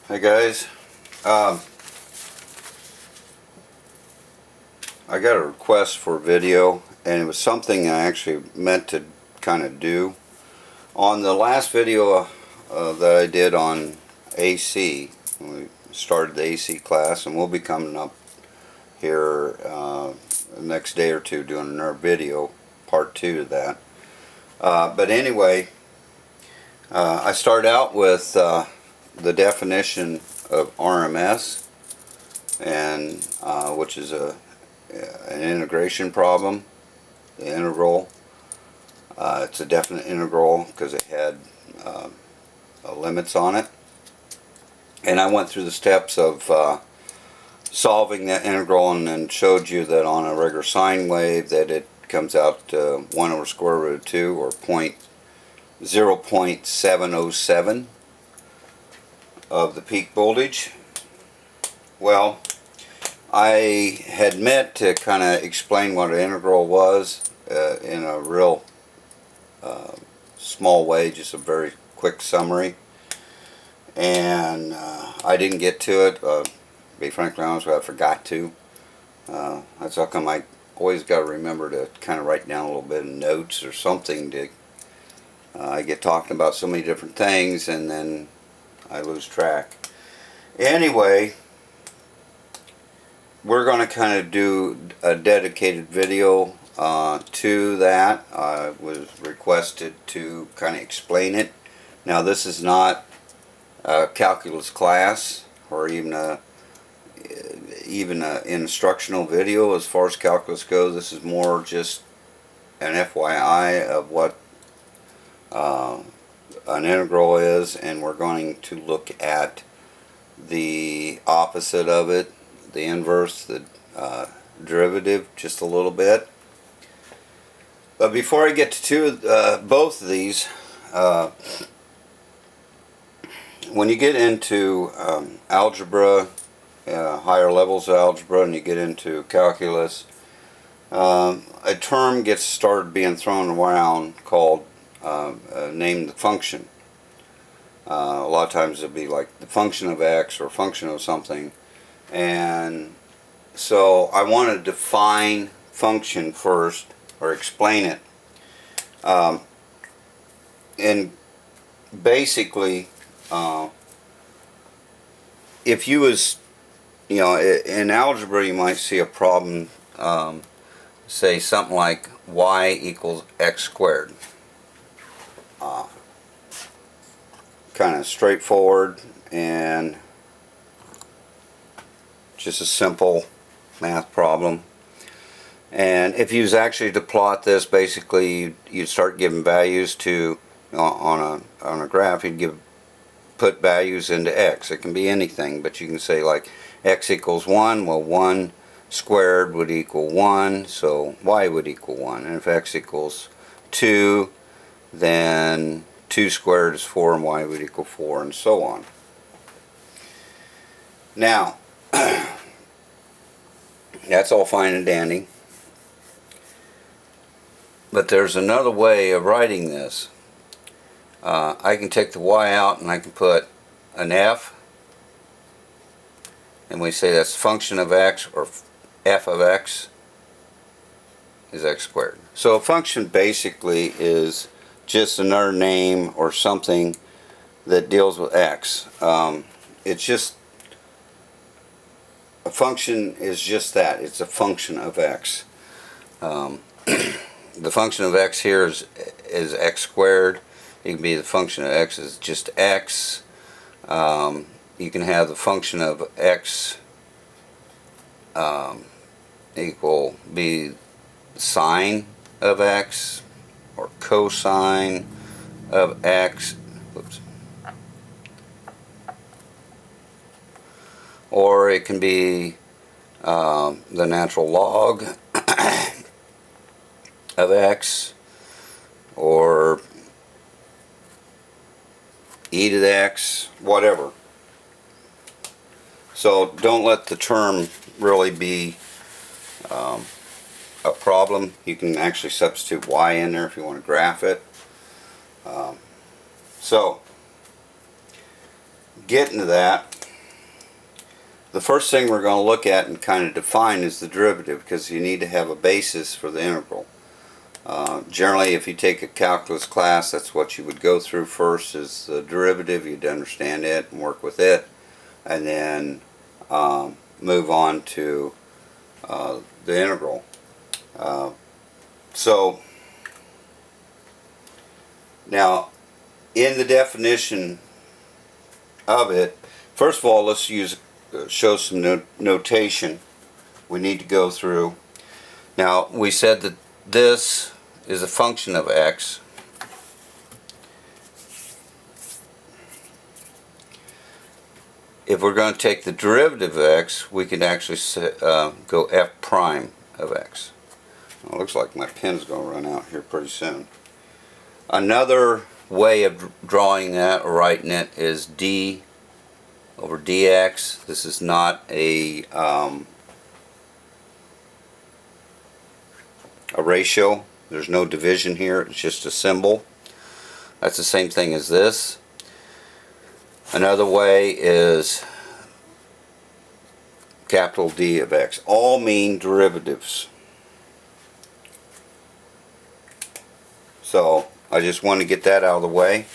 Hey guys, I got a request for a video, and it was something I actually meant to kind of do. On the last video that I did on AC, we started the AC class, and we'll be coming up here the next day or two doing another video, part 2 of that. But anyway, I started out with the definition of RMS, and which is an integration problem, the integral. It's a definite integral because it had limits on it, and I went through the steps of solving that integral, and then showed you that on a regular sine wave that it comes out to 1 over square root of 2, or 0.707 of the peak voltage. Well, I had meant to kind of explain what an integral was in a real small way, just a very quick summary, and I didn't get to it. Be frankly honest with you, I forgot to. That's how come I always got to remember to kind of write down a little bit of notes or something. To I get talking about so many different things, and then I lose track. Anyway, we're going to kind of do a dedicated video to that. I was requested to kind of explain it. Now, this is not a calculus class or even an instructional video as far as calculus goes. This is more just an FYI of what an integral is, and we're going to look at the opposite of it, the inverse, the derivative, just a little bit. But before I get to both of these, when you get into algebra, higher levels of algebra, and you get into calculus, a term gets started being thrown around called name the function. A lot of times it'll be like the function of x or function of something. And so I want to define function first, or explain it. And basically, if you was, in algebra you might see a problem, say something like y equals x squared. Kind of straightforward and just a simple math problem. And if you was actually to plot this, basically you'd start giving values to, on a graph, you'd put values into x. It can be anything, but you can say like x equals 1. Well, 1 squared would equal 1, so y would equal 1. And if x equals 2, then 2 squared is 4, and y would equal 4, and so on. Now, that's all fine and dandy, but there's another way of writing this. I can take the y out, and I can put an f, and we say that's function of x, or f of x is x squared. So a function basically is just another name or something that deals with x. It's just, a function is just that. It's a function of x. The function of x here is x squared. It can be the function of x is just x. You can have the function of x equal be sine of x, or cosine of x. Oops. Or it can be the natural log of x, or e to the x, whatever. So don't let the term really be a problem. You can actually substitute y in there if you want to graph it. So getting to that, the first thing we're going to look at and kind of define is the derivative, because you need to have a basis for the integral. Generally, if you take a calculus class, that's what you would go through first, is the derivative. You'd understand it and work with it, and then move on to the integral. So now, in the definition of it, first of all, let's show some notation we need to go through. Now, we said that this is a function of x. If we're going to take the derivative of x, we can actually go f prime of x. Well, it looks like my pen's going to run out here pretty soon. Another way of drawing that or writing it is d over dx. This is not a ratio. There's no division here. It's just a symbol. That's the same thing as this. Another way is capital D of x. All mean derivatives. So I just want to get that out of the way.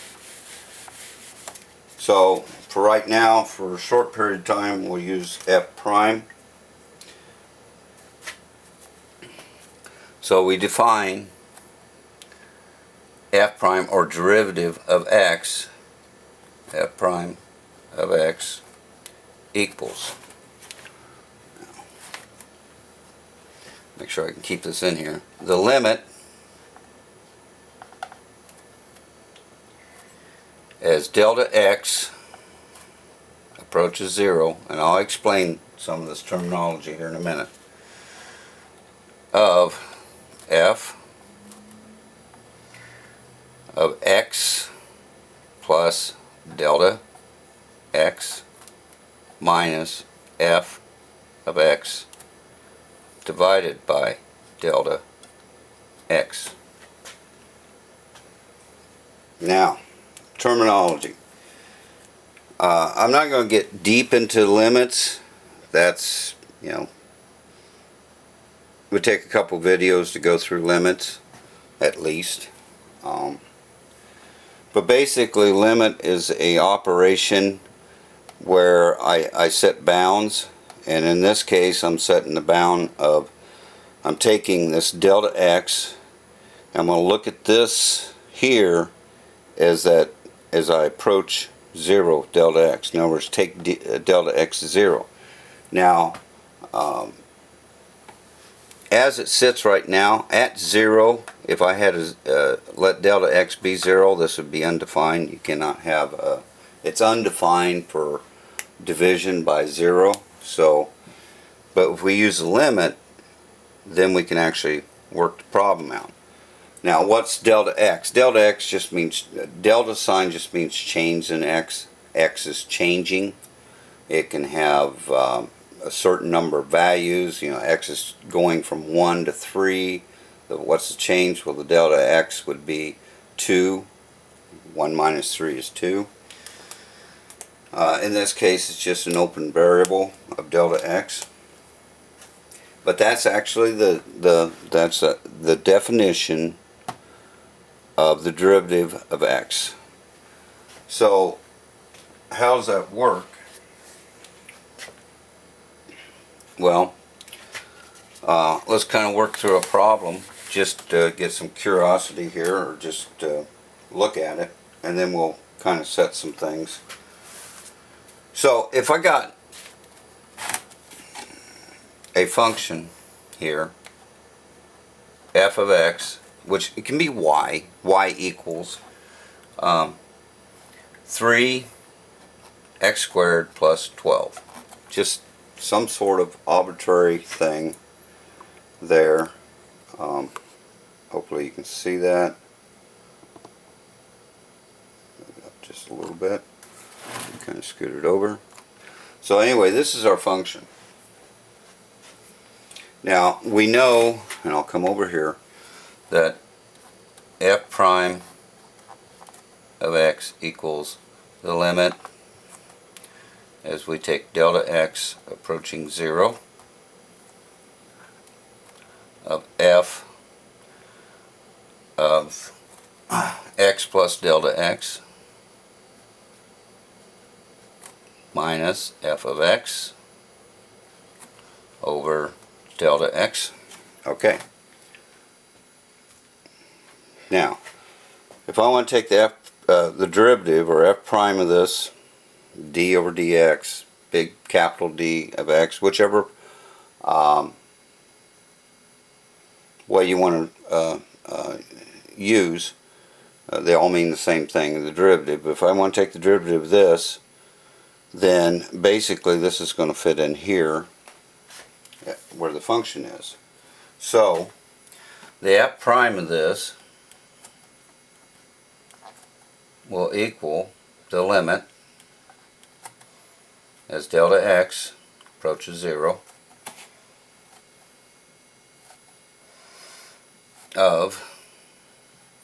So for right now, for a short period of time, we'll use f prime. So we define f prime, or derivative of x, f prime of x equals, make sure I can keep this in here, the limit as delta x approaches 0, and I'll explain some of this terminology here in a minute, of f of x plus delta x minus f of x divided by delta x. Now, terminology. I'm not going to get deep into limits. That's, it would take a couple videos to go through limits, at least. But basically, limit is a operation where I set bounds, and in this case I'm setting the bound of, I'm taking this delta x, I'm going to look at this here as I approach 0 delta x. In other words, take delta x to 0. Now, as it sits right now at 0, if I had to let delta x be 0, this would be undefined. You cannot have it's undefined for division by 0. So, but if we use a limit, then we can actually work the problem out. Now, what's delta x? Delta x just means, delta sign just means change in x. X is changing. It can have a certain number of values. X is going from 1 to 3. What's the change? Well, the delta x would be 2. 1 minus 3 is 2. In this case, it's just an open variable of delta x. But that's actually the definition of the derivative of x. So, how does that work? Well, let's kind of work through a problem, just to get some curiosity here, or just look at it, and then we'll kind of set some things. So if I got a function here, f of x, which it can be y equals 3x squared plus 12. Just some sort of arbitrary thing there. Hopefully you can see that. Just a little bit. Kind of scoot it over. So anyway, this is our function. Now we know, and I'll come over here, that f prime of x equals the limit as we take delta x approaching 0 of f of x plus delta x minus f of x over delta x. Okay. Now, if I want to take the derivative, or f prime of this, d over dx, big capital D of x, whichever way you want to use, they all mean the same thing, the derivative. But if I want to take the derivative of this, then basically this is going to fit in here where the function is. So the f prime of this will equal the limit as delta x approaches 0 of,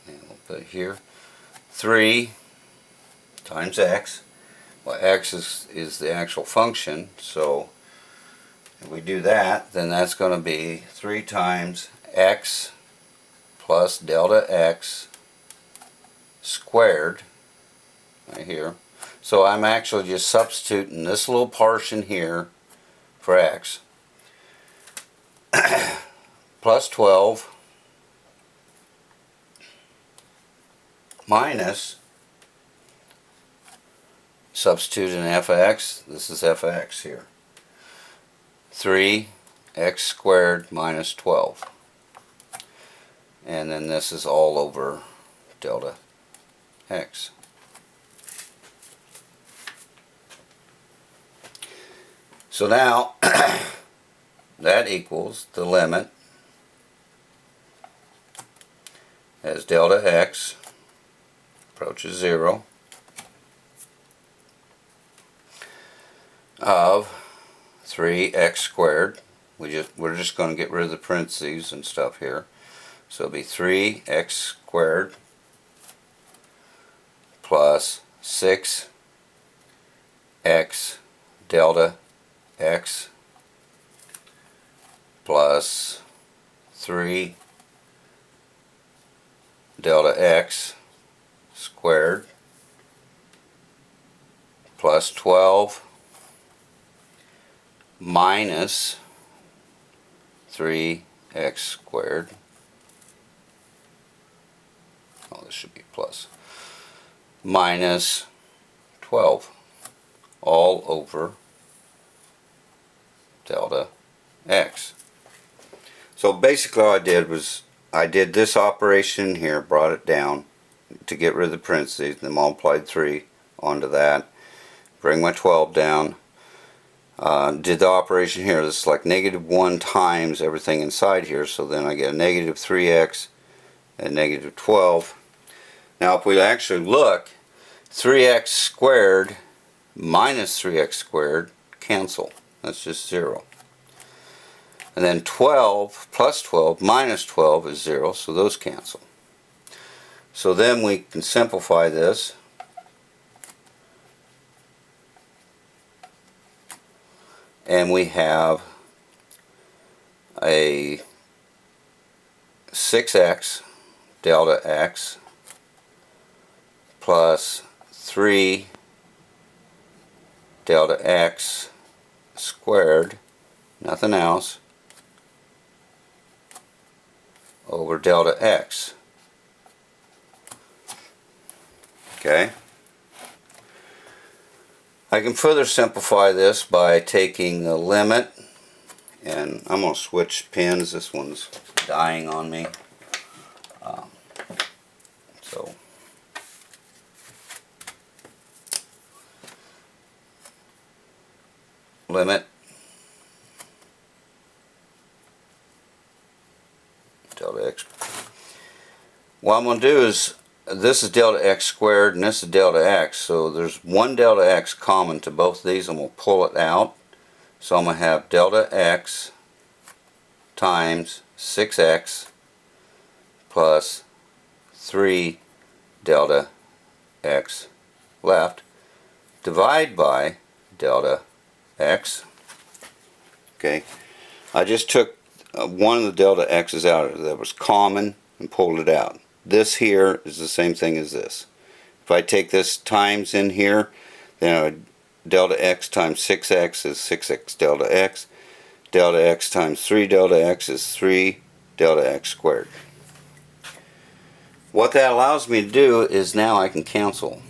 and we'll put it here, 3 times x. Well, x is the actual function, so if we do that, then that's going to be 3 times x plus delta x squared right here. So I'm actually just substituting this little portion here for x plus 12 minus, substitute in f of x, this is f of x here, 3x squared minus 12. And then this is all over delta x. So now that equals the limit as delta x approaches 0 of 3x squared. We're just going to get rid of the parentheses and stuff here. So it'll be 3x squared plus 6x delta x plus 3 delta x squared plus 12 minus 3x squared. Oh, this should be plus. Minus 12 all over delta x. So basically all I did was I did this operation here, brought it down to get rid of the parentheses, then multiplied 3 onto that, bring my 12 down, did the operation here. This is like negative 1 times everything inside here, so then I get a negative 3x and negative 12. Now if we actually look, 3x squared minus 3x squared cancel. That's just 0. And then 12 plus 12 minus 12 is 0, so those cancel. So then we can simplify this. And we have a 6x delta x plus 3 delta x squared, nothing else, over delta x. Okay. I can further simplify this by taking the limit, and I'm going to switch pens. This one's dying on me. So limit delta x. What I'm going to do is, this is delta x squared and this is delta x, so there's one delta x common to both of these. I'm going to pull it out. So I'm going to have delta x times 6x plus 3 delta x left, divide by delta x. Okay, I just took one of the delta x's out that was common and pulled it out. This here is the same thing as this. If I take this times in here, then delta x times 6x is 6x delta x. Delta x times 3 delta x is 3 delta x squared. What that allows me to do is now I can cancel,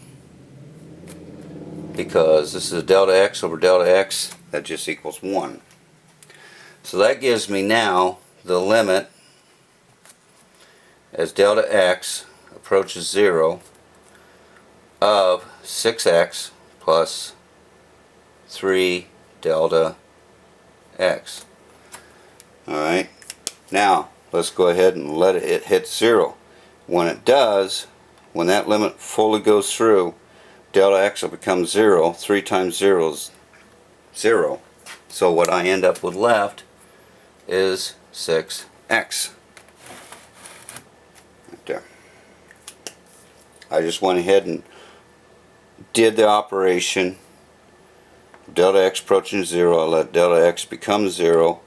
because this is delta x over delta x, that just equals 1. So that gives me now the limit as delta x approaches 0 of 6x plus 3 delta x. Alright, now let's go ahead and let it hit 0. When it does, when that limit fully goes through, delta x will become 0. 3 times 0 is 0. So what I end up with left is 6x. Right there. I just went ahead and did the operation. Delta x approaching 0, I let delta x become 0.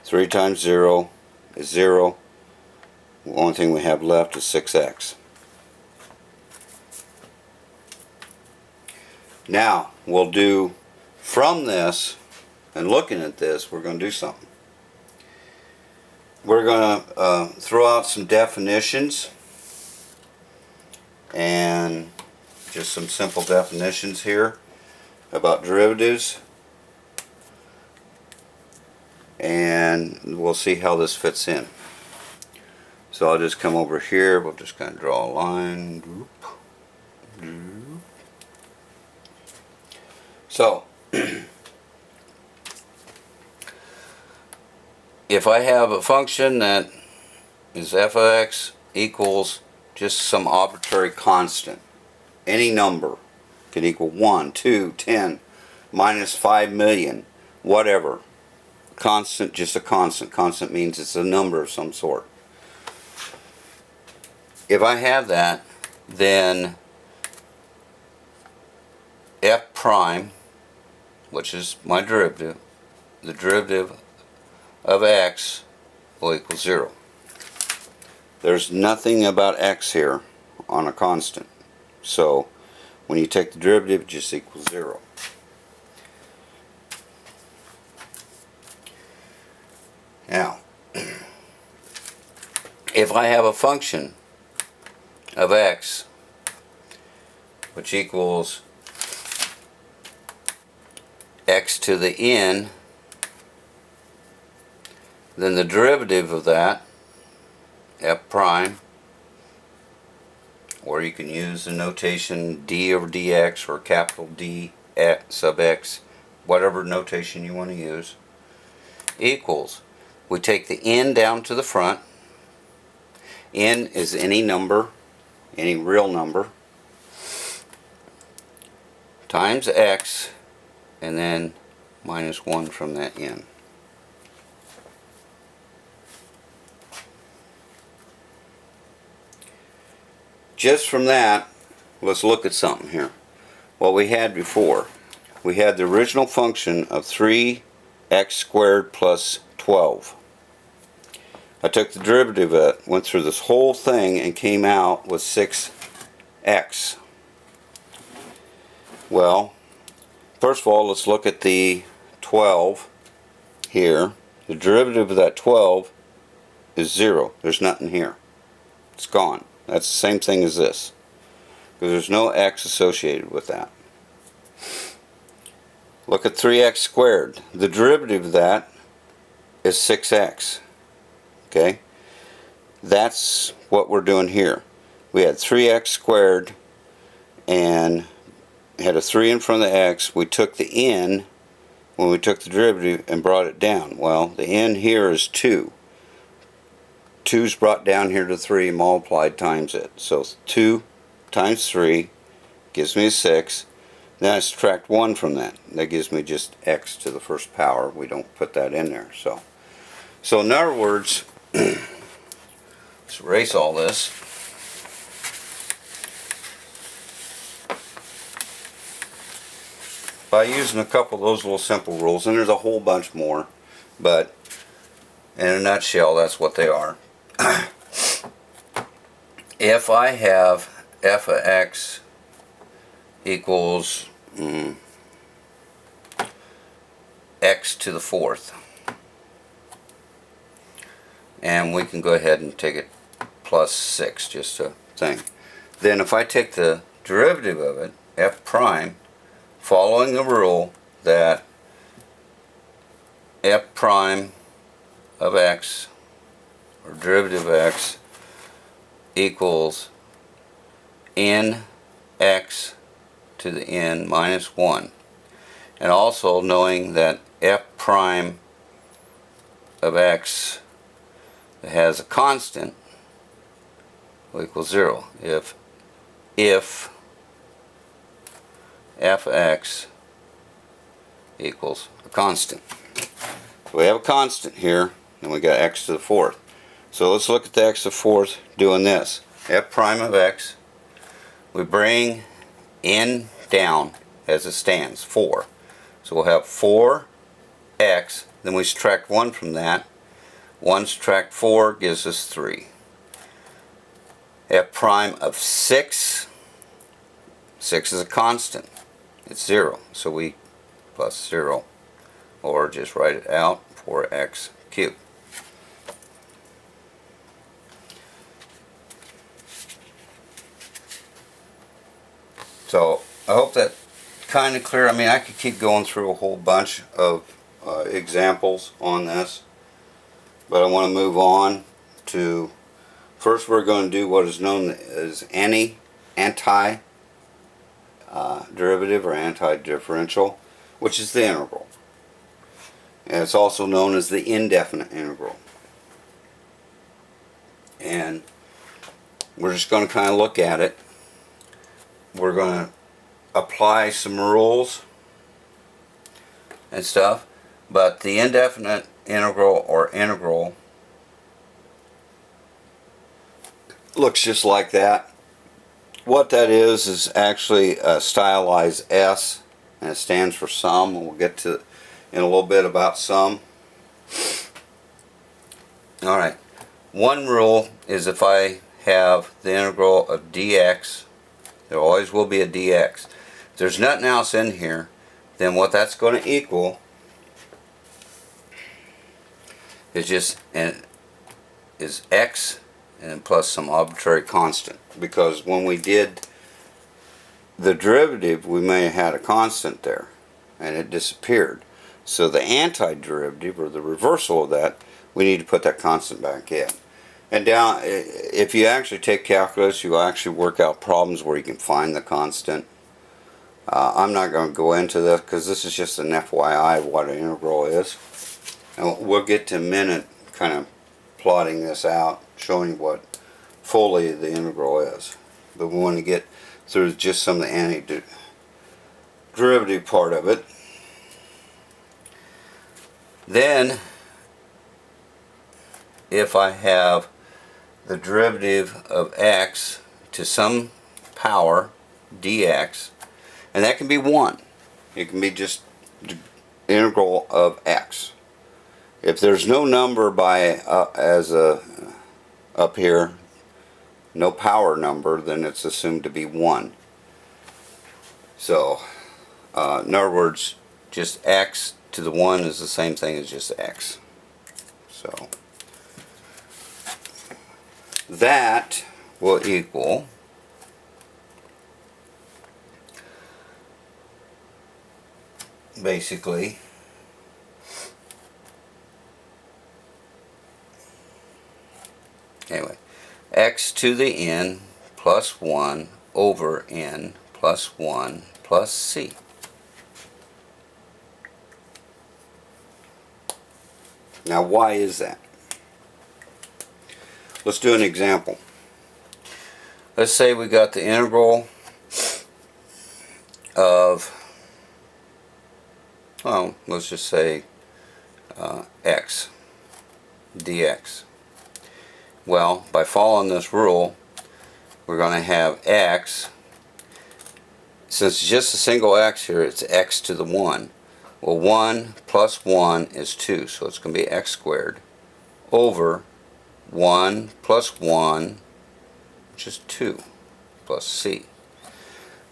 3 times 0 is 0. The only thing we have left is 6x. Now we'll do, from this and looking at this, we're going to do something. We're going to throw out some definitions, and just some simple definitions here about derivatives, and we'll see how this fits in. So I'll just come over here, we'll just kind of draw a line. So if I have a function that is f of x equals just some arbitrary constant, any number can equal 1, 2, 10, minus 5 million, whatever. Constant, just a constant. Constant means it's a number of some sort. If I have that, then f prime, which is my derivative, the derivative of x will equal 0. There's nothing about x here on a constant. So when you take the derivative, it just equals 0. Now, if I have a function of x which equals x to the n, then the derivative of that, f prime, or you can use the notation d over dx or capital D sub x, whatever notation you want to use, equals, we take the n down to the front. N is any number, any real number, times x, and then minus 1 from that n. Just from that, let's look at something here. What we had before, we had the original function of 3x squared plus 12. I took the derivative of it, went through this whole thing, and came out with 6x. Well, first of all, let's look at the 12 here. The derivative of that 12 is 0. There's nothing here. It's gone. That's the same thing as this, because there's no x associated with that. Look at 3x squared. The derivative of that is 6x. Okay? That's what we're doing here. We had 3x squared and had a 3 in front of the x. We took the n when we took the derivative and brought it down. Well, the n here is 2. 2's brought down here to 3, multiplied times it. So 2 times 3 gives me a 6. Then I subtract 1 from that. That gives me just x to the first power. We don't put that in there. So in other words, let's erase all this. by using a couple of those little simple rules, and there's a whole bunch more, but in a nutshell, that's what they are. If I have f of x equals x to the fourth, and we can go ahead and take it plus 6 just to think. Then if I take the derivative of it, f prime, following the rule that f prime of x, or derivative of x, equals n x to the n minus 1, and also knowing that f prime of x that has a constant will equal 0 if f of x equals a constant. So we have a constant here, and we got x to the fourth. So let's look at the x to the fourth doing this. F prime of x, we bring n down as it stands, 4. So we'll have 4x, then we subtract 1 from that. 1 subtract 4 gives us 3. F prime of 6, 6 is a constant, it's 0, so we plus 0, or just write it out, 4x cubed. So I hope that kind of clear. I mean, I could keep going through a whole bunch of examples on this, but I want to move on to, first we're going to do what is known as anti-derivative or anti-differential, which is the integral. And it's also known as the indefinite integral. And we're just going to kind of look at it. We're going to apply some rules and stuff, but the indefinite integral or integral looks just like that. What that is actually a stylized S, and it stands for sum, and we'll get to in a little bit about sum. Alright, one rule is if I have the integral of dx, there always will be a dx. If there's nothing else in here, then what that's going to equal is just is x and plus some arbitrary constant, because when we did the derivative we may have had a constant there and it disappeared. So the antiderivative, or the reversal of that, we need to put that constant back in. And down, if you actually take calculus, you actually work out problems where you can find the constant. I'm not going to go into this because this is just an FYI of what an integral is. And we'll get to a minute kind of plotting this out, showing what fully the integral is. But we want to get through just some of the antiderivative part of it. Then, if I have the derivative of x to some power dx, and that can be 1. It can be just the integral of x. If there's no number by up here, no power number, then it's assumed to be 1. So, in other words, just x to the 1 is the same thing as just x. So, that will equal basically anyway, x to the n plus 1 over n plus 1 plus c. Now why is that? Let's do an example. Let's say we got the integral of, well, let's just say x dx. Well, by following this rule, we're going to have x since it's just a single x here, it's x to the 1. Well, 1 plus 1 is 2, so it's going to be x squared over 1 plus 1, which is 2, plus c.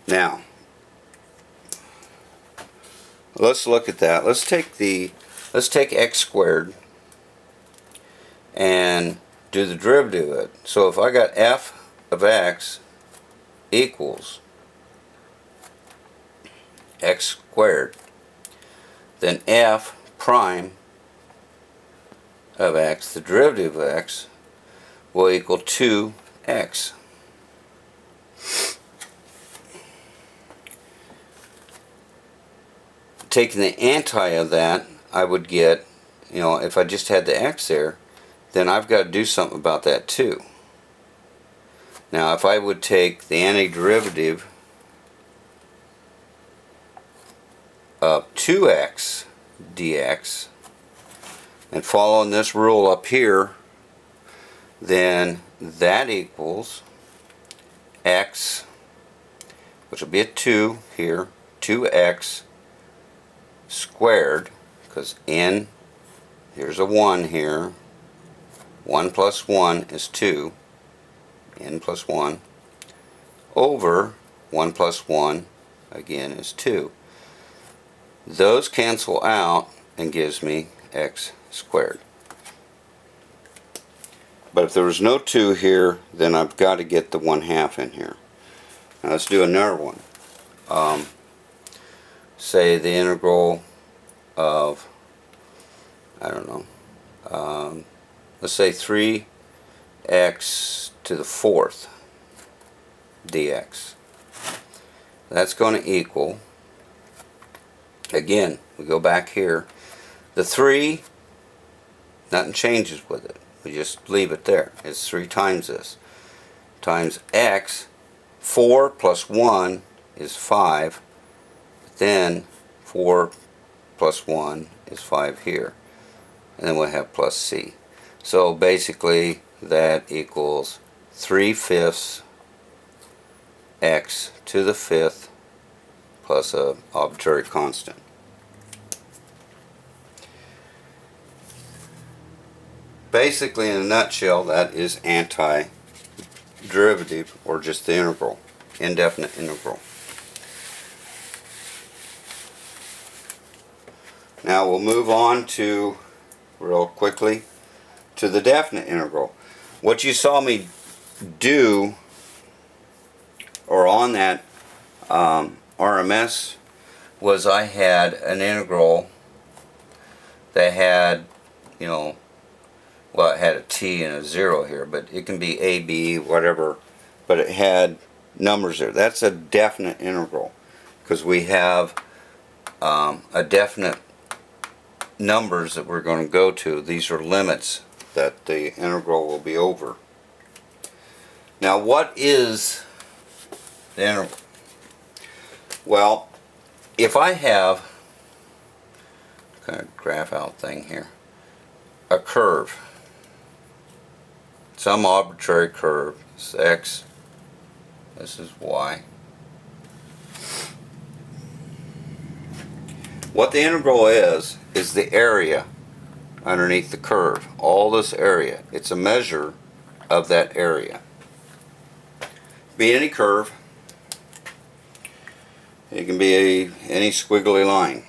Now, let's look at that. Let's take x squared and do the derivative of it. So if I got f of x equals x squared, then f prime of x, the derivative of x, will equal 2x. Taking the anti of that, I would get, if I just had the x there, then I've got to do something about that too. Now, if I would take the antiderivative of 2x dx and following this rule up here, then that equals x, which will be a 2 here, 2x squared, because n, here's a 1 here, 1 plus 1 is 2, n plus 1, over 1 plus 1, again, is 2. Those cancel out and gives me x squared. But if there was no 2 here, then I've got to get the 1/2 in here. Now let's do another one. Say the integral of, I don't know, let's say 3x to the 4th dx. That's going to equal, again, we go back here, the 3, nothing changes with it. We just leave it there. It's 3 times this. Times x, 4 plus 1 is 5. Then 4 plus 1 is 5 here. And then we'll have plus c. So basically that equals 3/5 x to the 5th plus a arbitrary constant. Basically, in a nutshell, that is antiderivative, or just the integral, indefinite integral. Now we'll move on to, real quickly, to the definite integral. What you saw me do, or on that RMS, was I had an integral that had, well, it had a t and a 0 here, but it can be a, b, whatever, but it had numbers there. That's a definite integral, because we have a definite numbers that we're going to go to. These are limits that the integral will be over. Now, what is the integral? Well, if I have, kind of graph out thing here, a curve, some arbitrary curve, this is x, this is y. What the integral is the area underneath the curve. All this area. It's a measure of that area. Be any curve. It can be any squiggly line.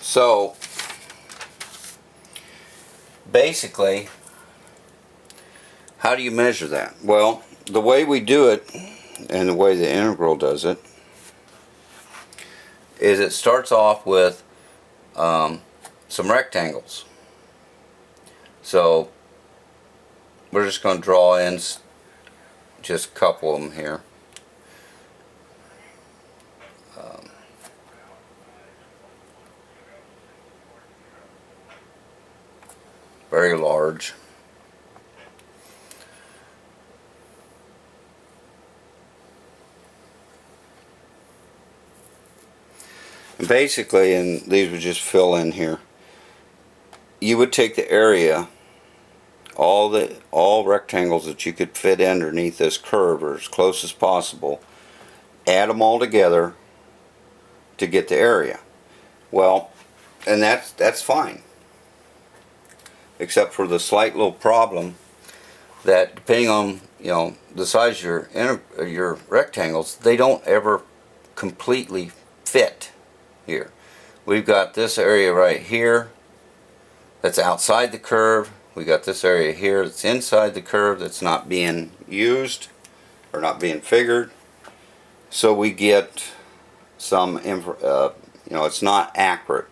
So, basically, how do you measure that? Well, the way we do it, and the way the integral does it, is it starts off with some rectangles. So we're just going to draw in just a couple of them here. Very large. And basically, and these would just fill in here, you would take the area all rectangles that you could fit underneath this curve, or as close as possible, add them all together to get the area. Well, and that's fine, except for the slight little problem that depending on the size of your rectangles, they don't ever completely fit here. We've got this area right here that's outside the curve. We got this area here that's inside the curve that's not being used or not being figured. So we get some, it's not accurate.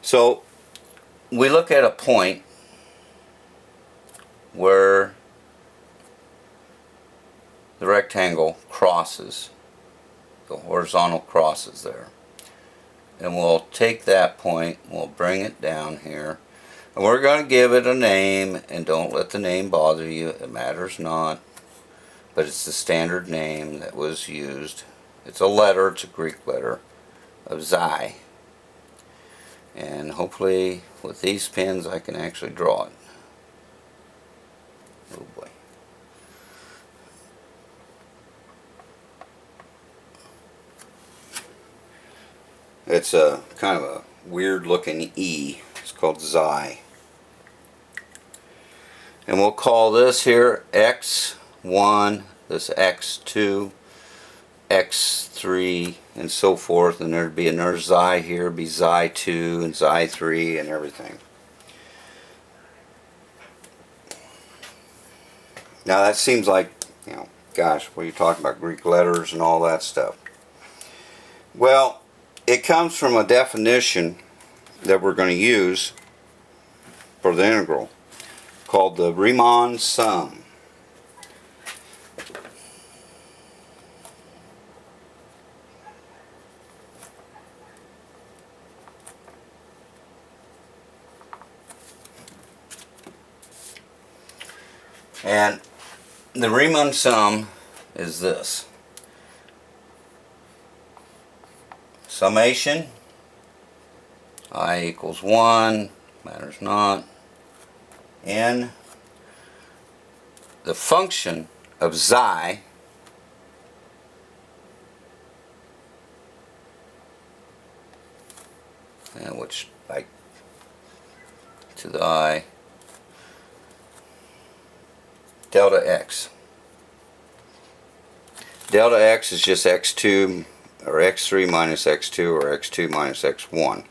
So we look at a point where the rectangle crosses, the horizontal crosses there. And we'll take that point, we'll bring it down here, and we're going to give it a name, and don't let the name bother you, it matters not, but it's the standard name that was used. It's a letter, it's a Greek letter of Xi. And hopefully with these pens I can actually draw it. Oh boy. It's a kind of a weird looking E. It's called Xi. And we'll call this here X1, this X2, X3, and so forth. And there'd be another Xi here, it'd be Xi2 and Xi3 and everything. Now that seems like, gosh, what are you talking about, Greek letters and all that stuff? Well, it comes from a definition that we're going to use for the integral called the Riemann sum. And the Riemann sum is this. Summation I equals 1, matters not, n the function of Xi which I to the I delta x. Delta x is just x2 or x3 minus x2 or x2 minus x1.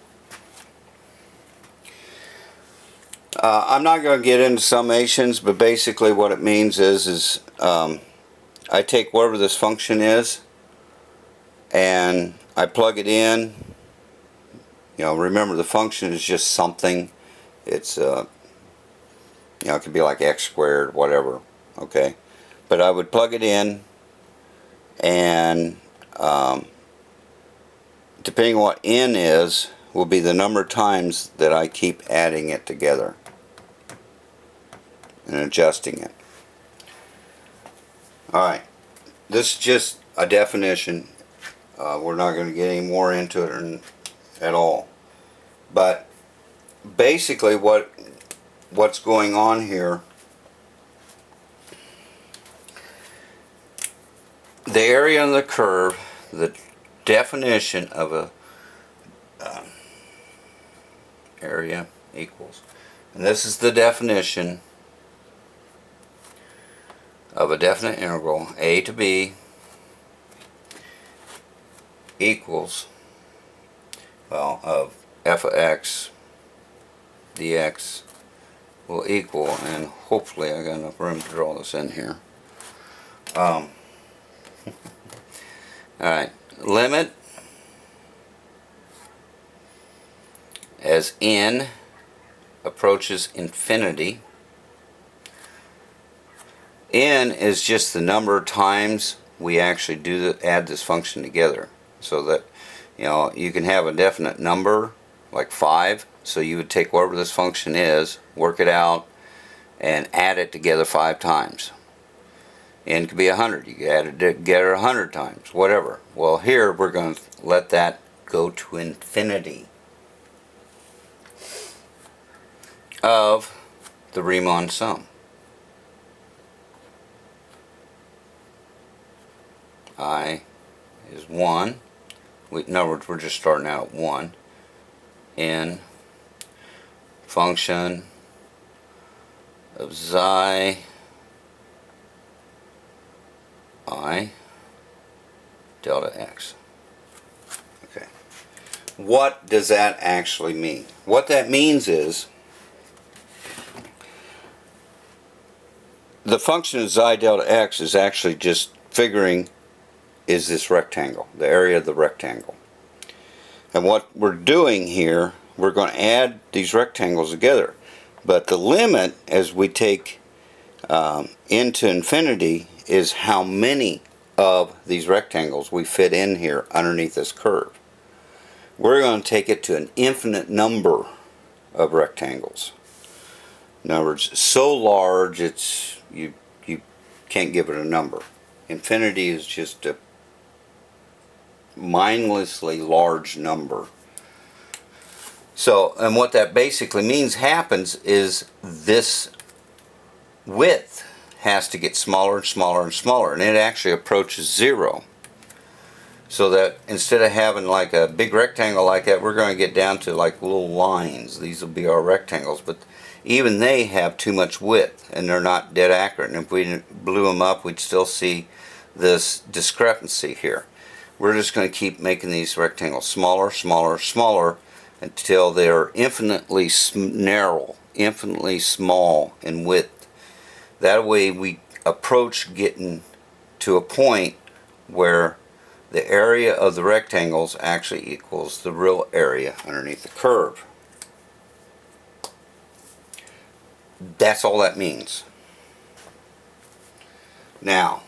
I'm not going to get into summations, but basically what it means is I take whatever this function is and I plug it in. Remember the function is just something. It's it could be like x squared, whatever. Okay, but I would plug it in, and depending on what n is, will be the number of times that I keep adding it together and adjusting it. Alright, this is just a definition. We're not going to get any more into it at all. But basically what's going on here, the area of the curve, the definition of a area equals, and this is the definition of a definite integral, a to b equals, of f of x dx will equal, and hopefully I got enough room to draw this in here. Alright, limit as n approaches infinity. N is just the number of times we actually add this function together, so that you can have a definite number like 5, so you would take whatever this function is, work it out, and add it together 5 times. N could be 100, you could add it together 100 times, whatever. Well, here we're going to let that go to infinity of the Riemann sum. I is 1. In other words, we're just starting out at 1. In function of xi I delta x. Okay. What does that actually mean? What that means is the function of xi delta x is actually just figuring is this rectangle, the area of the rectangle. And what we're doing here, we're going to add these rectangles together. But the limit as we take into infinity is how many of these rectangles we fit in here underneath this curve. We're going to take it to an infinite number of rectangles. In other words, so large it's you can't give it a number. Infinity is just a mindlessly large number. So, and what that basically means happens is this width has to get smaller and smaller and smaller, and it actually approaches 0. So that instead of having like a big rectangle like that, we're going to get down to like little lines. These will be our rectangles, but even they have too much width and they're not dead accurate. And if we blew them up, we'd still see this discrepancy here. We're just going to keep making these rectangles smaller, smaller, smaller until they're infinitely narrow, infinitely small in width. That way we approach getting to a point where the area of the rectangles actually equals the real area underneath the curve. That's all that means. Now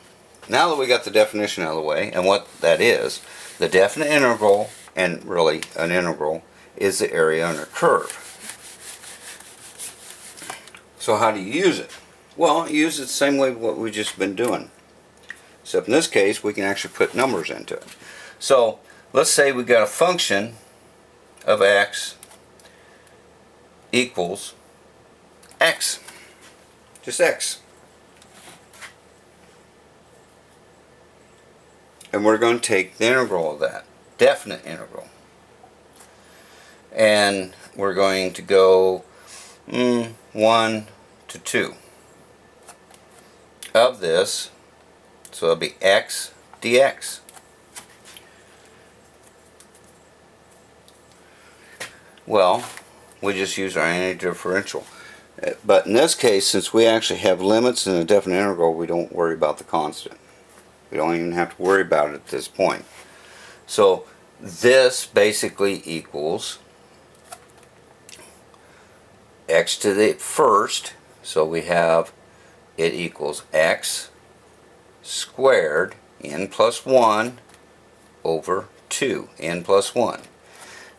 that we got the definition out of the way and what that is, the definite integral, and really an integral, is the area under a curve. So how do you use it? Well, you use it the same way what we've just been doing. Except in this case, we can actually put numbers into it. So let's say we got a function of x equals x. Just x. And we're going to take the integral of that, definite integral. And we're going to go 1 to 2 of this. So it'll be x dx. Well, we just use our antidifferential. But in this case, since we actually have limits in a definite integral, we don't worry about the constant. We don't even have to worry about it at this point. So this basically equals x to the first. So we have it equals x squared n plus 1 over 2 n plus 1.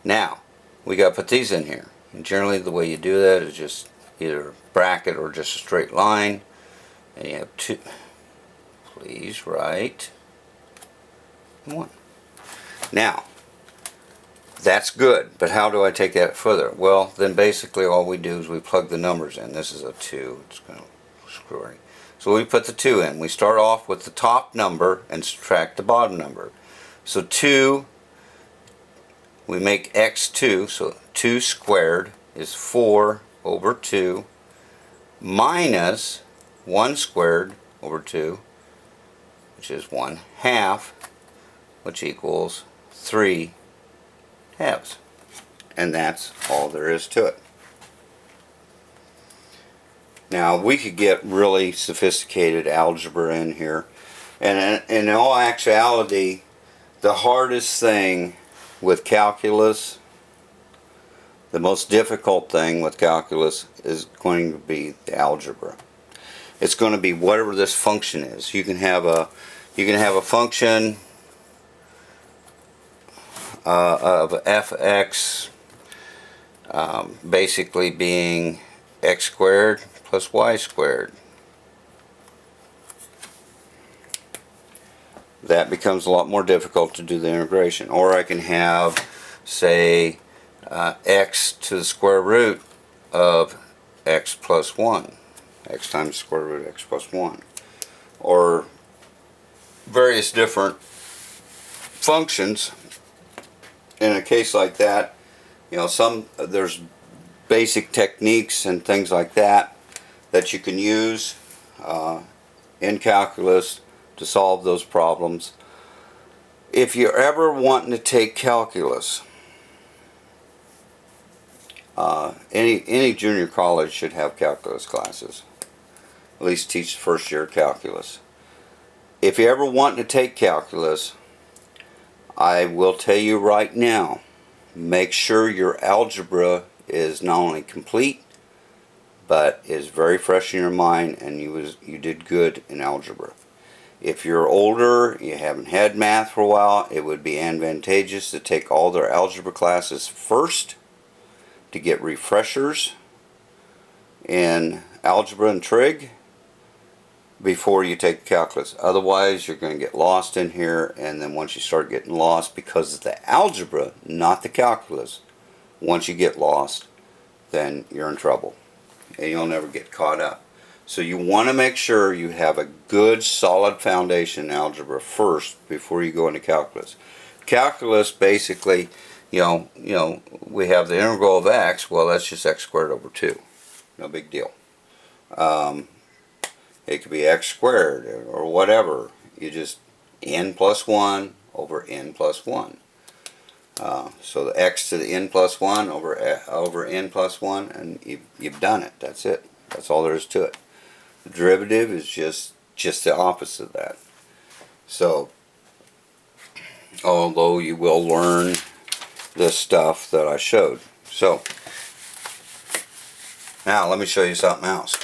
Now we got to put these in here, and generally the way you do that is just either bracket or just a straight line, and you have 2. Please write 1. Now that's good, but how do I take that further? Well, then basically all we do is we plug the numbers in. This is a 2. It's going to screw it. So we put the 2 in. We start off with the top number and subtract the bottom number. So 2, we make x 2, so 2 squared is 4 over 2 minus 1 squared over 2, which is 1/2, which equals 3 halves. And that's all there is to it. Now we could get really sophisticated algebra in here, and in all actuality the hardest thing with calculus, the most difficult thing with calculus, is going to be the algebra. It's going to be whatever this function is. You can have a function of fx basically being x squared plus y squared. that becomes a lot more difficult to do the integration. Or I can have, say, x to the square root of x plus 1. X times the square root of x plus 1. Or various different functions. In a case like that, you know, there's basic techniques and things like that that you can use in calculus to solve those problems. If you're ever wanting to take calculus, any junior college should have calculus classes. At least teach the first year calculus. If you ever want to take calculus, I will tell you right now, make sure your algebra is not only complete, but is very fresh in your mind, and you did good in algebra. If you're older, you haven't had math for a while, it would be advantageous to take all their algebra classes first to get refreshers in algebra and trig before you take calculus. Otherwise, you're going to get lost in here, and then once you start getting lost, because it's the algebra, not the calculus, once you get lost, then you're in trouble, and you'll never get caught up. So you want to make sure you have a good, solid foundation in algebra first before you go into calculus. Calculus, basically, we have the integral of x. Well, that's just x squared over 2. No big deal. It could be x squared or whatever. You just n plus 1 over n plus 1. So the x to the n plus 1 over n plus 1, and you've done it. That's it. That's all there is to it. The derivative is just the opposite of that. So, although you will learn the stuff that I showed. So, now let me show you something else.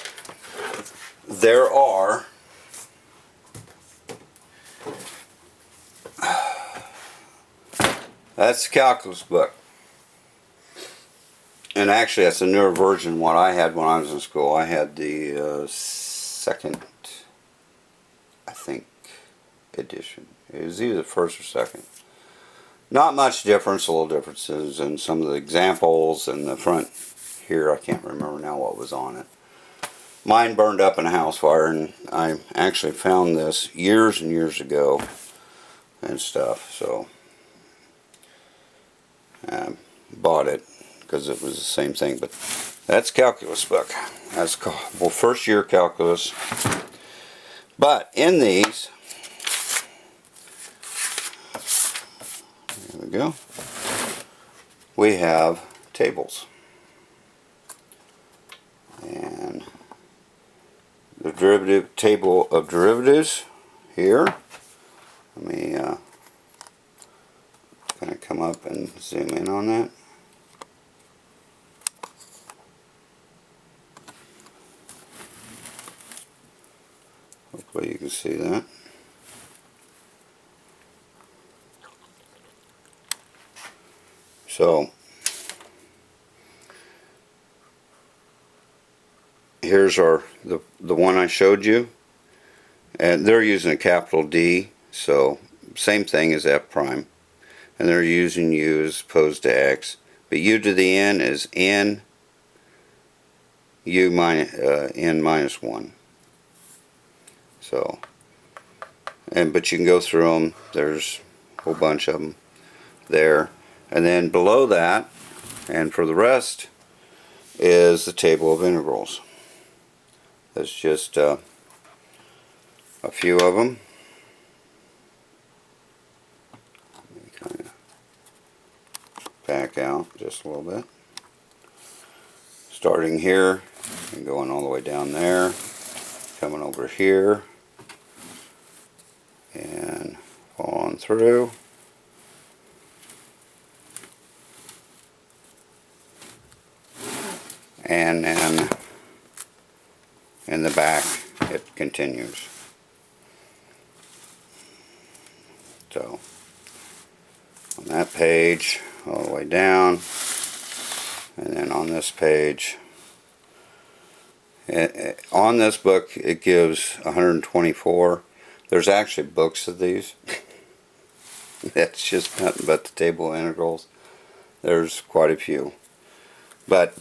There are that's the calculus book. And actually that's a newer version of what I had when I was in school. I had the second, I think, edition. It was either the first or second. Not much difference, a little differences in some of the examples and the front here. I can't remember now what was on it. Mine burned up in a house fire, and I actually found this years and years ago and stuff, so I bought it because it was the same thing. But that's calculus book. That's called, first year calculus. But in these, there we go, we have tables. And the derivative table of derivatives here. Let me kind of come up and zoom in on that. Hopefully you can see that. So here's the one I showed you, and they're using a capital D, so same thing as f prime, and they're using u as opposed to x, but u to the n is n u minus n minus 1. So, but you can go through them. There's a whole bunch of them there, and then below that, and for the rest, is the table of integrals. That's just a few of them. Let me kind of back out just a little bit. Starting here and going all the way down there, coming over here, and on through. And then in the back it continues. So on that page all the way down, and then on this page, on this book it gives 124. There's actually books of these. That's just nothing but the table of integrals. There's quite a few. But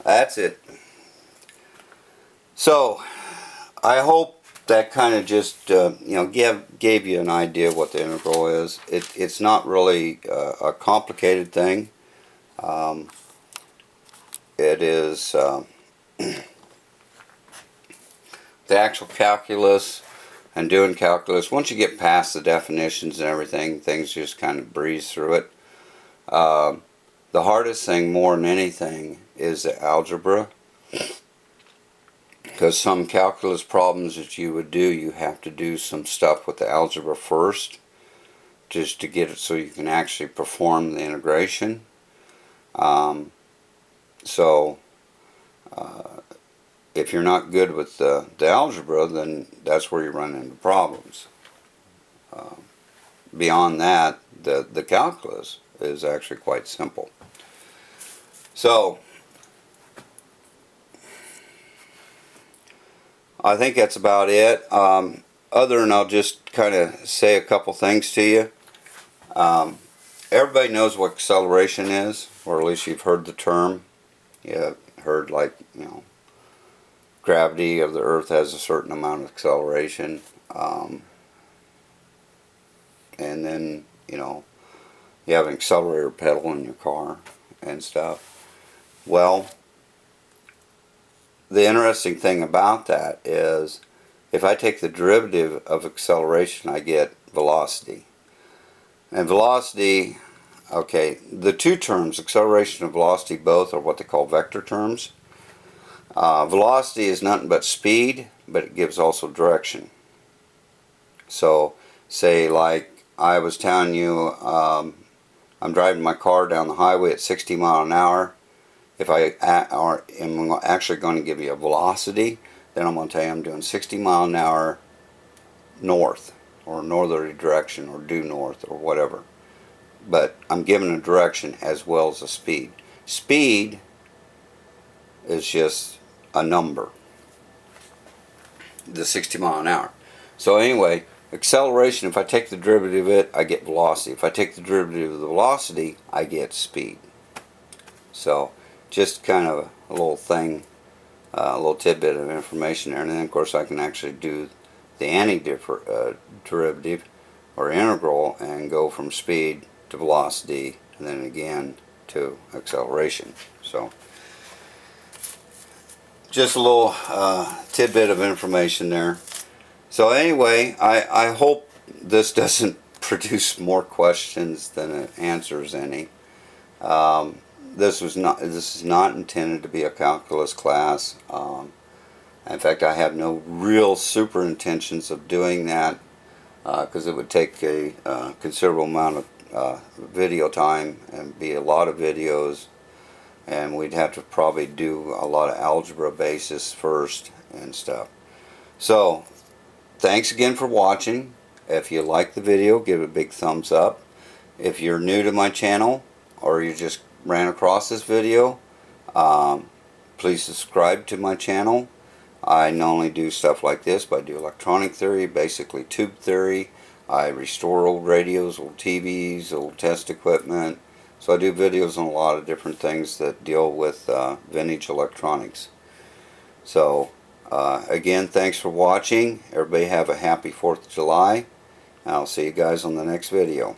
that's it. So I hope that kind of just gave you an idea of what the integral is. It's not really a complicated thing. It is the actual calculus and doing calculus. Once you get past the definitions and everything, things just kind of breeze through it. The hardest thing more than anything is the algebra, because some calculus problems that you would do, you have to do some stuff with the algebra first just to get it so you can actually perform the integration. If you're not good with the algebra, then that's where you run into problems. Beyond that, the calculus is actually quite simple. So I think that's about it. Other than I'll just kind of say a couple things to you. Everybody knows what acceleration is, or at least you've heard the term. You've heard, like, gravity of the earth has a certain amount of acceleration. And then, you have an accelerator pedal in your car and stuff. Well, the interesting thing about that is if I take the derivative of acceleration, I get velocity. And velocity, okay, the two terms, acceleration and velocity, both are what they call vector terms. Velocity is nothing but speed, but it gives also direction. So, say like I was telling you, I'm driving my car down the highway at 60 miles an hour. If I am actually going to give you a velocity, then I'm going to tell you I'm doing 60 miles an hour north, or northerly direction, or due north, or whatever. But I'm giving a direction as well as a speed. Speed is just a number, the 60 mile an hour. So anyway, acceleration, if I take the derivative of it, I get velocity. If I take the derivative of the velocity, I get speed. So just kind of a little thing, a little tidbit of information there. And then of course I can actually do the antiderivative or integral and go from speed to velocity and then again to acceleration. So just a little tidbit of information there. So anyway, I hope this doesn't produce more questions than it answers any. This is not intended to be a calculus class. In fact, I have no real super intentions of doing that because it would take a considerable amount of video time and be a lot of videos, and we'd have to probably do a lot of algebra basis first and stuff. So thanks again for watching. If you like the video, give it a big thumbs up. If you're new to my channel or you just ran across this video, please subscribe to my channel. I not only do stuff like this, but I do electronic theory, basically tube theory. I restore old radios, old TVs, old test equipment. So I do videos on a lot of different things that deal with vintage electronics. So again, thanks for watching. Everybody have a happy 4th of July. I'll see you guys on the next video.